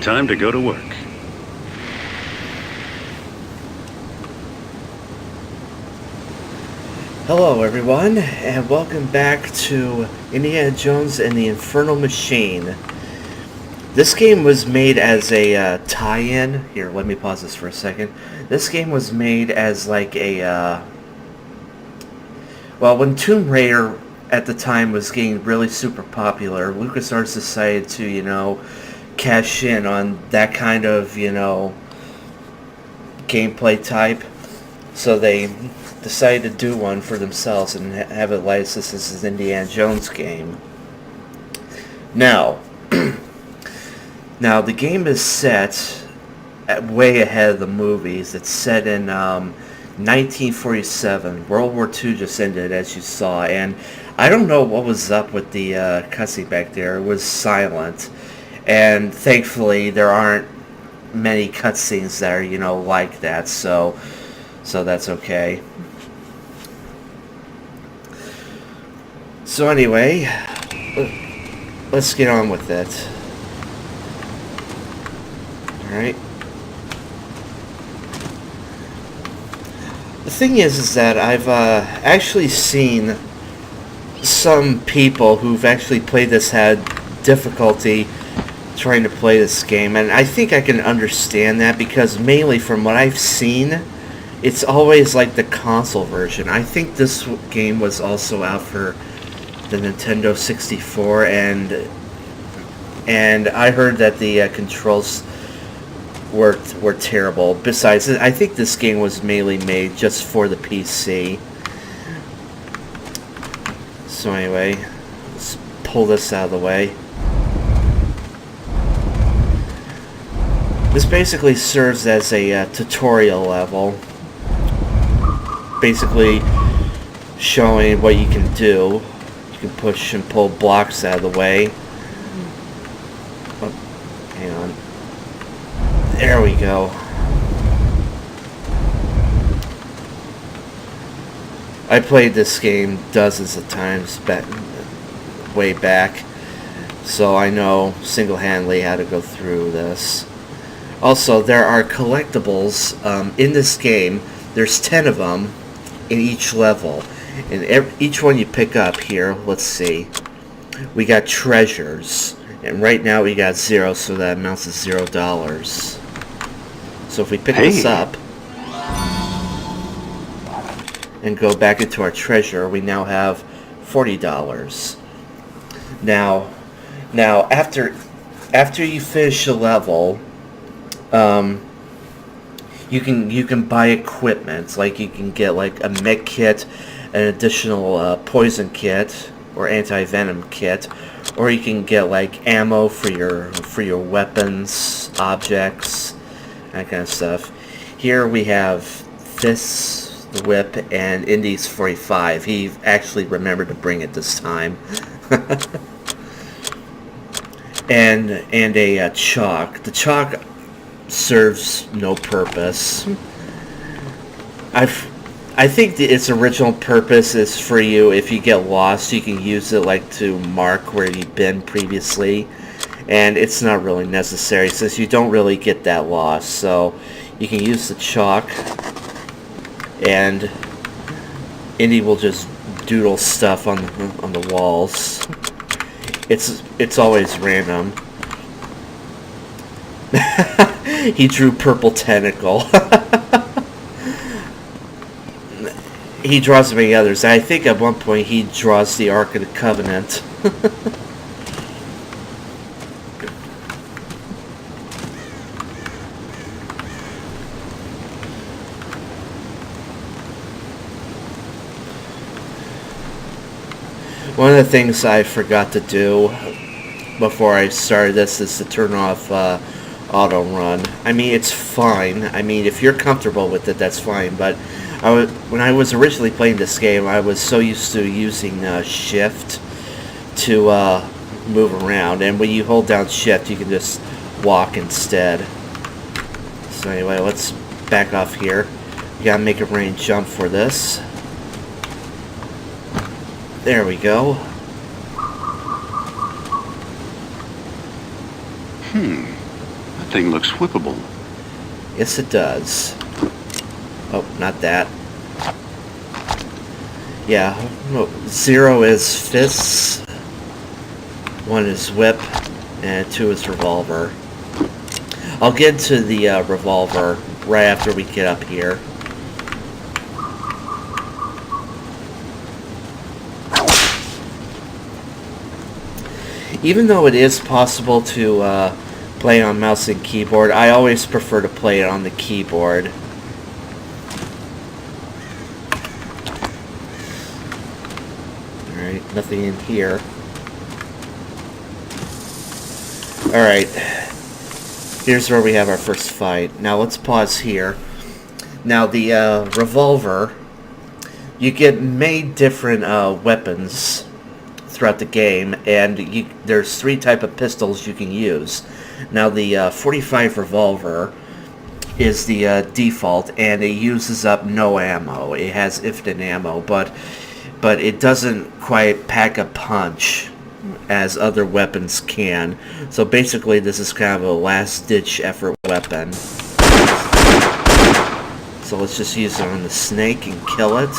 time to go to work. Hello everyone, and welcome back to Indiana Jones and the Infernal Machine. This game was made as a tie-in. Here, let me pause this for a second. This game was made as like a... well, when Tomb Raider at the time was getting really super popular, LucasArts decided to, cash in on that kind of, gameplay type. So they decided to do one for themselves and have it licensed as an Indiana Jones game. Now, the game is set way ahead of the movies. It's set in 1947. World War II just ended, as you saw, and I don't know what was up with the cutscene back there. It was silent, and thankfully there aren't many cutscenes that are, like that, so that's okay. So anyway, let's get on with it. Alright. The thing is that I've actually seen some people who've actually played this had difficulty trying to play this game, and I think I can understand that because mainly from what I've seen, it's always like the console version. I think this game was also out for the Nintendo 64, and I heard that the controls were terrible. Besides, I think this game was mainly made just for the PC. So anyway, let's pull this out of the way. This basically serves as a tutorial level, basically showing what you can do. You can push and pull blocks out of the way. Oh, hang on. There we go. I played this game dozens of times way back, so I know single-handedly how to go through this. Also, there are collectibles in this game. There's 10 of them in each level. And each one you pick up here, let's see. We got treasures. And right now we got 0, so that amounts to $0. So if we pick this up and go back into our treasure, we now have $40. Now after you finish the level, you can buy equipment. Like you can get like a med kit, an additional poison kit or anti-venom kit, or you can get like ammo for your weapons, objects, that kind of stuff. Here we have this, the whip, and Indy's 45. He actually remembered to bring it this time. and a chalk. The chalk serves no purpose. I think its original purpose is for you, if you get lost, you can use it like to mark where you've been previously, and it's not really necessary since you don't really get that lost. So you can use the chalk, and Indy will just doodle stuff on the walls. It's always random. He drew purple tentacle. He draws many others. I think at one point he draws the Ark of the Covenant. One of the things I forgot to do before I started this is to turn off autorun. I mean, it's fine. I mean, if you're comfortable with it, that's fine. But when I was originally playing this game, I was so used to using shift to move around. And when you hold down shift, you can just walk instead. So anyway, let's back off here. You gotta make a range jump for this. There we go. thing looks whippable. Yes, it does. Oh, not that. Yeah, 0 is fists, 1 is whip, and 2 is revolver. I'll get to the revolver right after we get up here. Even though it is possible to play on mouse and keyboard, I always prefer to play it on the keyboard. Alright, nothing in here. Alright, here's where we have our first fight. Now let's pause here. Now the revolver, you get made different weapons throughout the game, and there's 3 type of pistols you can use. Now the 45 revolver is the default, and it uses up no ammo. It has infinite ammo, but it doesn't quite pack a punch as other weapons can. So basically this is kind of a last-ditch effort weapon. So let's just use it on the snake and kill it.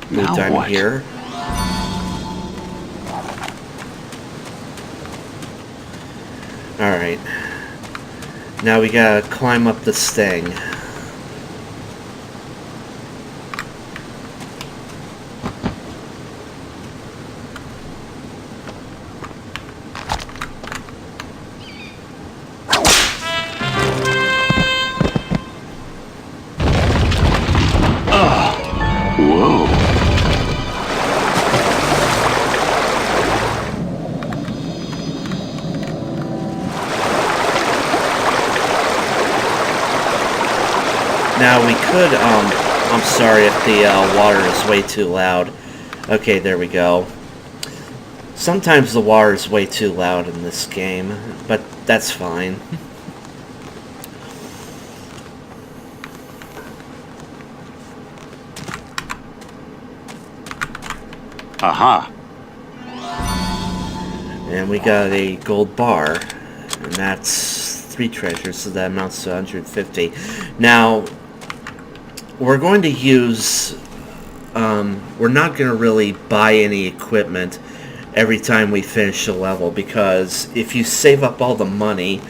Blue diamond here. Alright. Now we gotta climb up this thing. Whoa. Now we could, I'm sorry if the water is way too loud. Okay, there we go. Sometimes the water is way too loud in this game, but that's fine. Aha. And we got a gold bar, and that's 3 treasures, so that amounts to 150. Now, we're going to use, we're not going to really buy any equipment every time we finish a level, because if you save up all the money,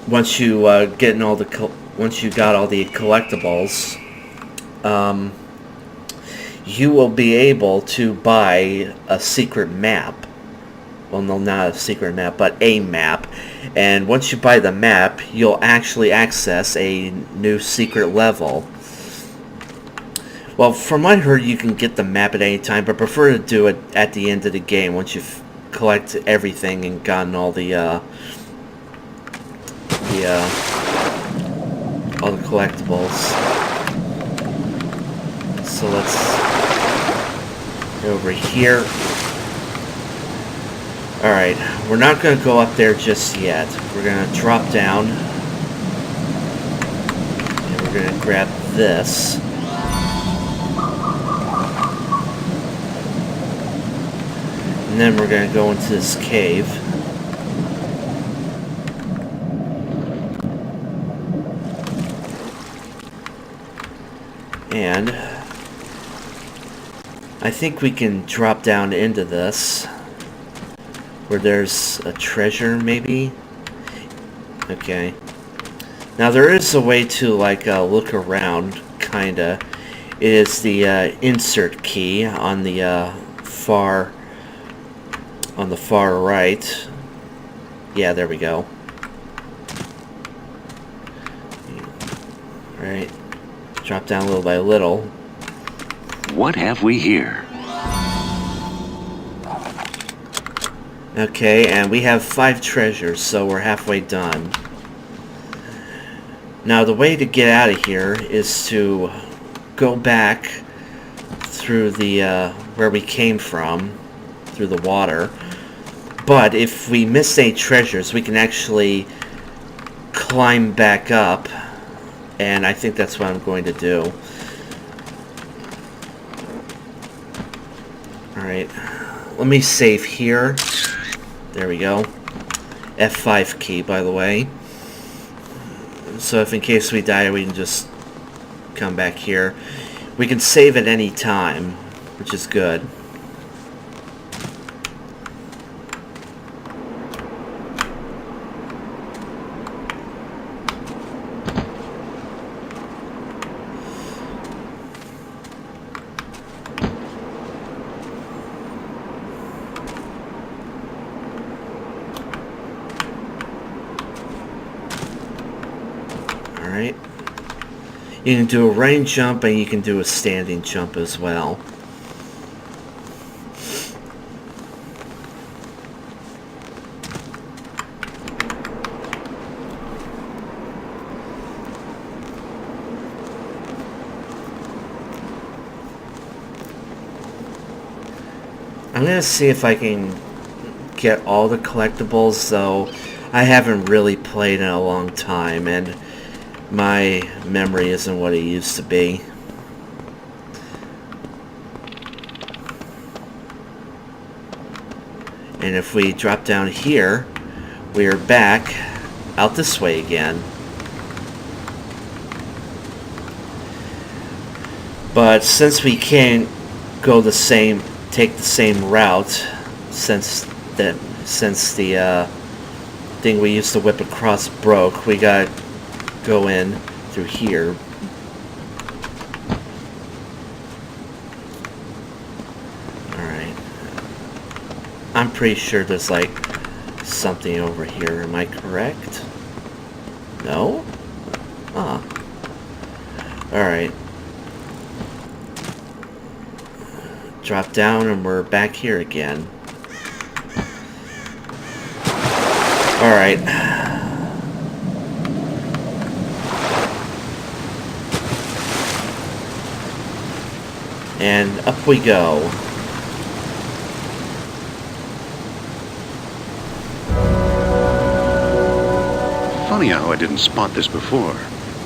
once you once you got all the collectibles, you will be able to buy a secret map. Well, no, not a secret map, but a map. And once you buy the map, you'll actually access a new secret level. Well, from what I heard, you can get the map at any time, but prefer to do it at the end of the game once you've collected everything and gotten all the collectibles. So let's go over here. Alright, we're not going to go up there just yet. We're going to drop down. And we're going to grab this. And then we're going to go into this cave. And I think we can drop down into this, where there's a treasure, maybe? Okay. Now there is a way to, like, look around, kinda. It is the insert key on the far right. Yeah, there we go. Alright. Drop down little by little. What have we here? Okay, and we have 5 treasures, so we're halfway done. Now the way to get out of here is to go back through the where we came from, through the water. But if we miss any treasures, we can actually climb back up, and I think that's what I'm going to do. Alright, let me save here. There we go. F5 key, by the way. So if in case we die, we can just come back here. We can save at any time, which is good. Alright. You can do a running jump and you can do a standing jump as well. I'm going to see if I can get all the collectibles, though I haven't really played in a long time, and my memory isn't what it used to be. And if we drop down here, we are back out this way again. But since we can't go take the same route, since the thing we used to whip across broke, we gotta go in through here. Alright. I'm pretty sure there's like something over here. Am I correct? No? Ah. Alright. Drop down and we're back here again. Alright. And up we go. Funny how I didn't spot this before.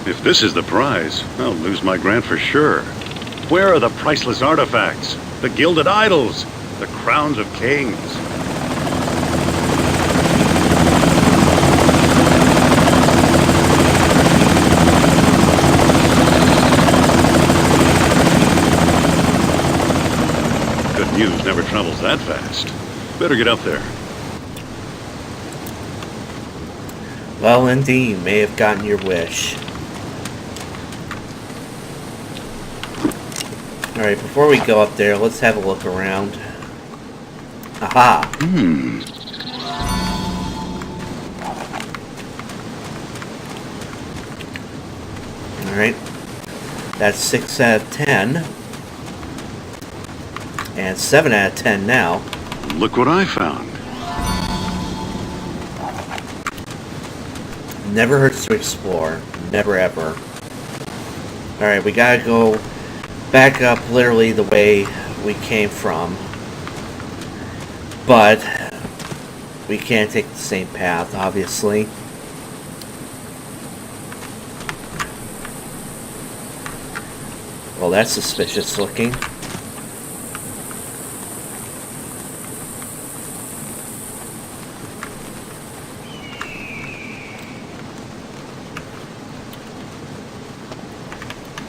If this is the prize, I'll lose my grant for sure. Where are the priceless artifacts? The gilded idols? The crowns of kings? Good news never travels that fast. Better get up there. Well, indeed, you may have gotten your wish. Alright, before we go up there, let's have a look around. Aha! Alright. That's 6 out of 10. And 7 out of 10 now. Look what I found. Never hurts to explore. Never ever. Alright, we gotta go back up literally the way we came from. But we can't take the same path, obviously. Well, that's suspicious looking.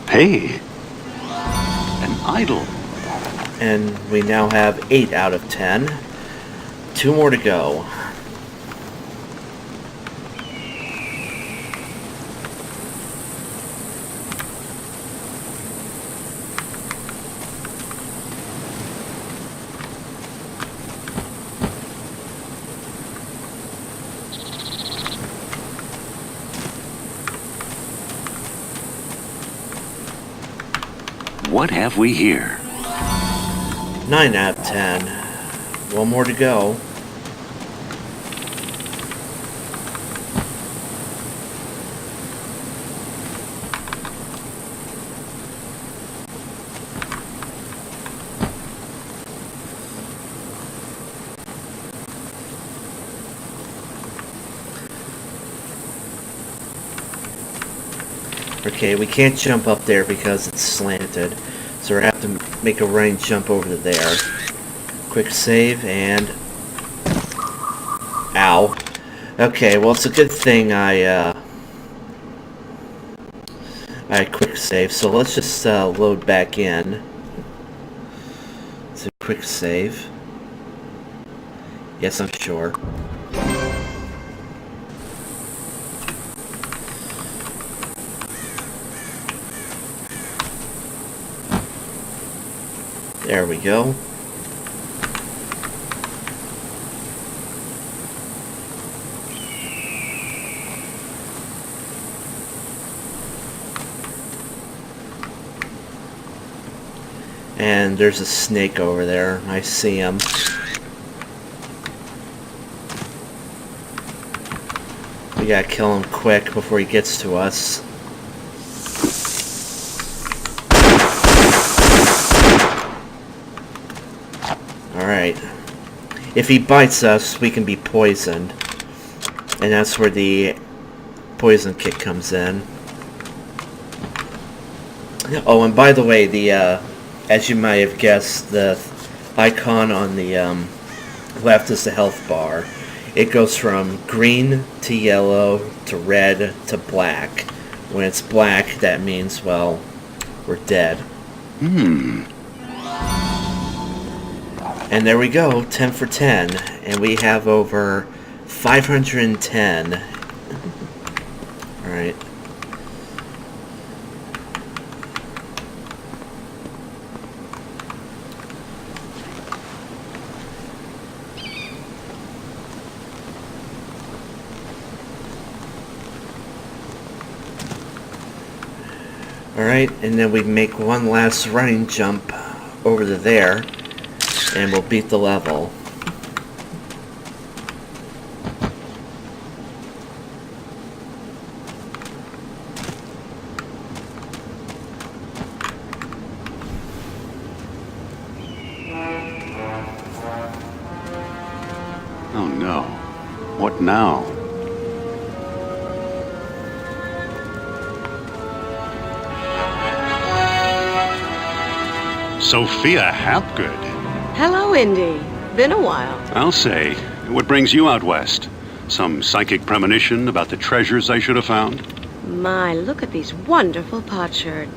Hey, an idol. And we now have 8 out of 10. 2 more to go. What have we here? 9 out of 10. 1 more to go. Okay, we can't jump up there because it's slanted. So we have to make a running jump over to there. quick save and... Ow. Okay, well, it's a good thing I quick save, so let's just load back in. It's a quick save. Yes, I'm sure. There we go. And there's a snake over there. I see him. We gotta kill him quick before he gets to us. Alright. If he bites us, we can be poisoned. And that's where the poison kit comes in. Oh, and by the way, the as you might have guessed, the icon on the left is the health bar. It goes from green to yellow to red to black. When it's black, that means, well, we're dead. And there we go, 10 for 10. And we have over 510. Alright. Alright, and then we make one last running jump over to there, and we'll beat the level. Oh no. What now? Sophia Hapgood. Hello, Indy. Been a while. I'll say. What brings you out west? Some psychic premonition about the treasures I should have found? My, look at these wonderful potsherds.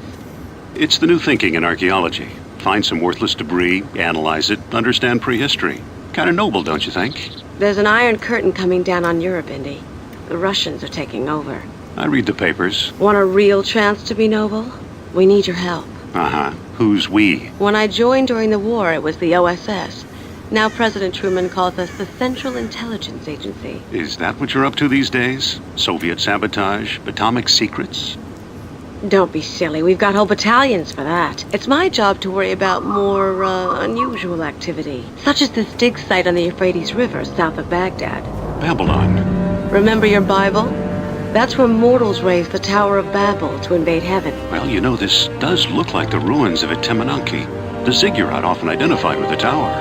It's the new thinking in archaeology. Find some worthless debris, analyze it, understand prehistory. Kind of noble, don't you think? There's an iron curtain coming down on Europe, Indy. The Russians are taking over. I read the papers. Want a real chance to be noble? We need your help. Uh-huh. Who's we? When I joined during the war, it was the OSS. Now President Truman calls us the Central Intelligence Agency. Is that what you're up to these days? Soviet sabotage? Atomic secrets? Don't be silly. We've got whole battalions for that. It's my job to worry about more, unusual activity. Such as this dig site on the Euphrates River, south of Baghdad. Babylon. Remember your Bible? That's where mortals raised the Tower of Babel to invade heaven. Well, you know, this does look like the ruins of Etemenanki. The ziggurat often identified with the tower.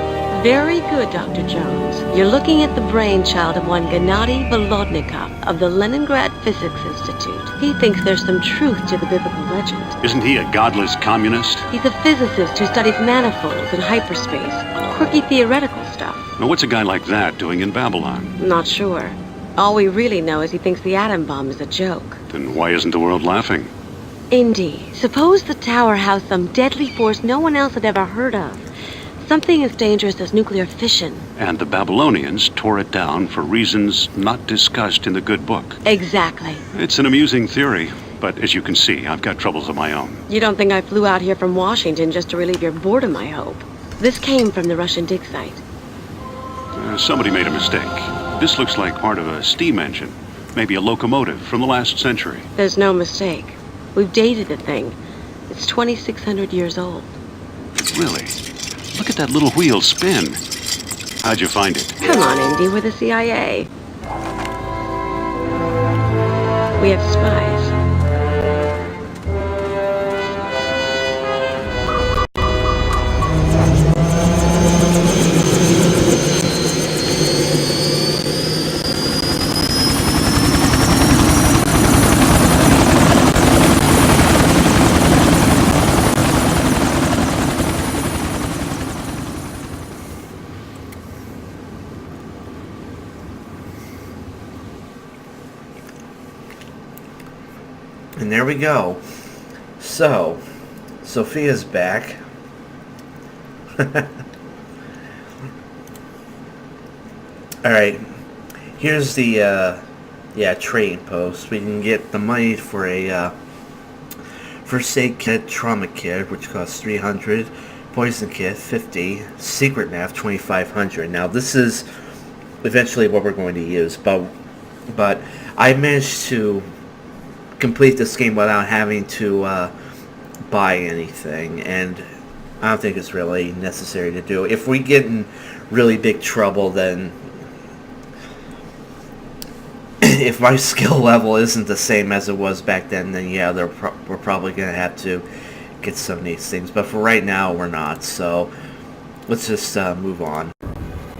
Very good, Dr. Jones. You're looking at the brainchild of one Gennady Volodnikov of the Leningrad Physics Institute. He thinks there's some truth to the biblical legend. Isn't he a godless communist? He's a physicist who studies manifolds and hyperspace. Quirky theoretical stuff. Now, what's a guy like that doing in Babylon? Not sure. All we really know is he thinks the atom bomb is a joke. Then why isn't the world laughing? Indy, suppose the tower housed some deadly force no one else had ever heard of. Something as dangerous as nuclear fission. And the Babylonians tore it down for reasons not discussed in the good book. Exactly. It's an amusing theory, but as you can see, I've got troubles of my own. You don't think I flew out here from Washington just to relieve your boredom, I hope? This came from the Russian dig site. Somebody made a mistake. This looks like part of a steam engine. Maybe a locomotive from the last century. There's no mistake. We've dated the thing. It's 2,600 years old. Really? Look at that little wheel spin. How'd you find it? Come on, Indy, we're the CIA. We have spies. And there we go. So, Sophia's back. Alright, here's the, trading post. We can get the money for a, first aid kit, trauma kit, which costs 300, poison kit, 50, secret map, 2,500. Now, this is eventually what we're going to use, but I managed to complete this game without having to, buy anything, and I don't think it's really necessary to do. If we get in really big trouble, then if my skill level isn't the same as it was back then yeah, we're probably going to have to get some of these things. But for right now, we're not. So let's just move on.